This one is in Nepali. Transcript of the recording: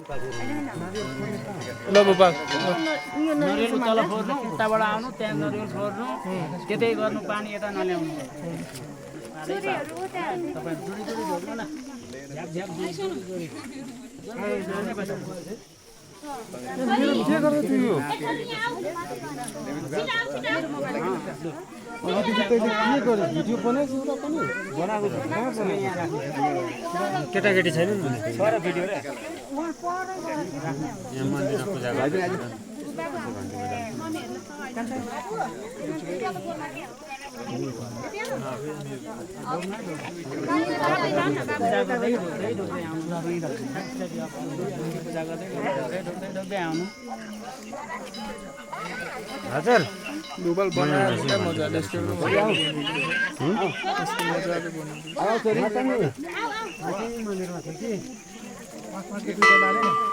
ल बुबा नरिवल तल फोर्नु उताबाट आउनु त्यहाँ नरिवल फोर्नु त्यतै गर्नु पानी यता नल्याउनु तपाईहरु जुडी जुडी धोर्नु न झ्याप झ्याप जुडी के गर्दै थियो भिडियो बनाएको एउटा पनि बनाएको छ केटाकेटी छैनन् भने सर भिडियो रे यहाँ मन्दिरमा पूजा गर्दै हजुर डुबल बनाएर मजाले स्टेबल भयो त्यसको मजाले बनाउँछ आउँछ नि मन्दिरमा थियो कि पाँच केटी डाले